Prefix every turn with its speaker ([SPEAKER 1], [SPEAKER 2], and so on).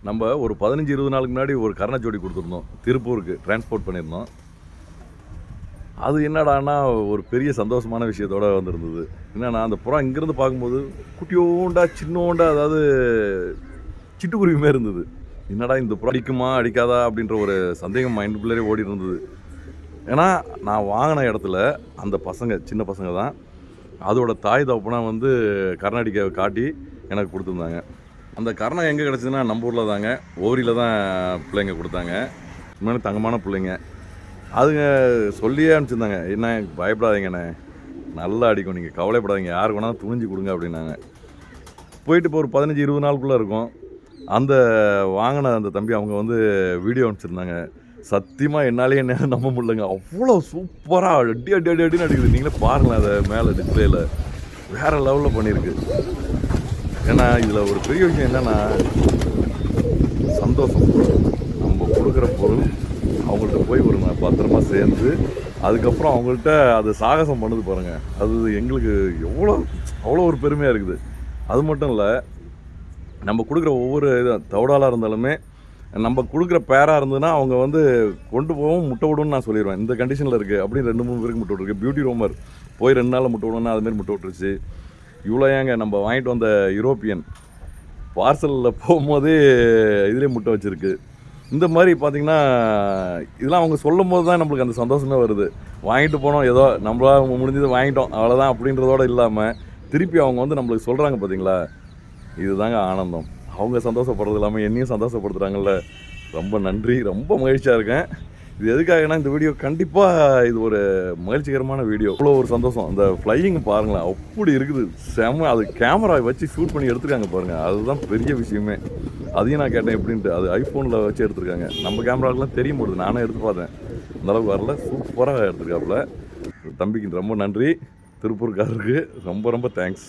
[SPEAKER 1] நம்ம ஒரு 15-20 நாளுக்கு முன்னாடி ஒரு கரண ஜோடி கொடுத்துருந்தோம். திருப்பூருக்கு டிரான்ஸ்போர்ட் பண்ணியிருந்தோம். அது என்னடான்னா ஒரு பெரிய சந்தோஷமான விஷயத்தோட வந்திருந்தது. என்னன்னா அந்த புறா இங்கேருந்து பார்க்கும்போது குட்டியோண்டா சின்னோண்டா, அதாவது சிட்டுக்குருவி மாரி இருந்தது. என்னடா இந்த புறா அடிக்குமா அடிக்காதா அப்படின்ற ஒரு சந்தேகம் மைண்டுக்குள்ளே ஓடி இருந்தது. ஏன்னா நான் வாங்கின இடத்துல அந்த பசங்க சின்ன பசங்க தான் அதோட தாய் தகப்பனா வந்து கர்நாடிக்கை காட்டி எனக்கு கொடுத்துருந்தாங்க. அந்த கர்ணம் எங்கே கிடச்சிதுன்னா நம்ம ஊரில் தாங்க, ஓரியில் தான் பிள்ளைங்க கொடுத்தாங்க. உண்மையான தங்கமான பிள்ளைங்க. அதுங்க சொல்லியே அனுப்பிச்சிருந்தாங்க, என்ன பயப்படாதீங்கண்ணே, நல்லா அடிக்கும், நீங்கள் கவலைப்படாதீங்க, யாருக்கு வேணாலும் துணிஞ்சு கொடுங்க அப்படின்னாங்க. போயிட்டு இப்போ ஒரு 15-20 நாளுக்குள்ளே இருக்கும். அந்த வாங்கின அந்த தம்பி அவங்க வந்து வீடியோ அனுப்பிச்சிருந்தாங்க. சத்தியமாக என்னாலே என்ன நம்ப முடியலங்க. அவ்வளோ சூப்பராக அடி அடி அடி அடின்னு அடிக்குது. நீங்களே பாருங்களேன், அதை மேலே டிஸ்பிளேயில் வேறு லெவலில் பண்ணியிருக்கு. ஏன்னா இதில் ஒரு பெரிய விஷயம் என்னென்னா சந்தோஷம். நம்ம கொடுக்குற பொருள் அவங்கள்ட்ட போய் ஒரு பத்திரமா சேர்ந்து அதுக்கப்புறம் அவங்கள்ட்ட அது சாகசம் பண்ணுது பாருங்கள், அது எங்களுக்கு அவ்வளோ ஒரு பெருமையாக இருக்குது. அது மட்டும் இல்லை, நம்ம கொடுக்குற ஒவ்வொரு தவடாலாக இருந்தாலுமே நம்ம கொடுக்குற பேராக இருந்ததுன்னா அவங்க வந்து கொண்டு போகவும் முட்டை விடுன்னு நான் சொல்லிடுவேன். இந்த கண்டிஷனில் இருக்குது அப்படின்னு 2-3 பேருக்கு முட்டை விட்ருக்கு. பியூட்டி ரோமர் போய் 2 நாளில் முட்டை விடணும்னா அதுமாரி முட்டை விட்டுருச்சு. இவ்வளோ ஏங்க நம்ம வாங்கிட்டு வந்த யூரோப்பியன் பார்சலில் போகும்போதே இதிலே முட்டை வச்சுருக்கு. இந்த மாதிரி பார்த்திங்கன்னா இதெல்லாம் அவங்க சொல்லும் போது தான் நம்மளுக்கு அந்த சந்தோஷமே வருது. வாங்கிட்டு போனோம், ஏதோ நம்மளால் முடிஞ்சது வாங்கிட்டோம் அவ்வளோதான் அப்படின்றதோடு இல்லாமல் திருப்பி அவங்க வந்து நம்மளுக்கு சொல்கிறாங்க பார்த்தீங்களா, இதுதாங்க ஆனந்தம். அவங்க சந்தோஷப்படுறது இல்லாமல் என்னையும் சந்தோஷப்படுத்துகிறாங்கல்ல, ரொம்ப நன்றி, ரொம்ப மகிழ்ச்சியாக இருக்கேன். இது எதுக்காகனா இந்த வீடியோ கண்டிப்பாக இது ஒரு மகிழ்ச்சிகரமான வீடியோ. அவ்வளோ ஒரு சந்தோஷம். அந்த ஃப்ளையிங் பாருங்களேன், அப்படி இருக்குது, செம. அது கேமரா வச்சு ஷூட் பண்ணி எடுத்துருக்காங்க பாருங்கள், அதுதான் பெரிய விஷயமே. அதையும் நான் கேட்டேன் எப்படின்ட்டு. அது ஐஃபோனில் வச்சு எடுத்துருக்காங்க. நம்ம கேமராக்கெலாம் தெரிய முடியுது, நானே எடுத்து பார்த்தேன், அந்தளவுக்கு வரல, சூப்பராக எடுத்துருக்காப்புல. தம்பிக்கு ரொம்ப நன்றி, திருப்பூர்காரருக்கு ரொம்ப ரொம்ப தேங்க்ஸ்.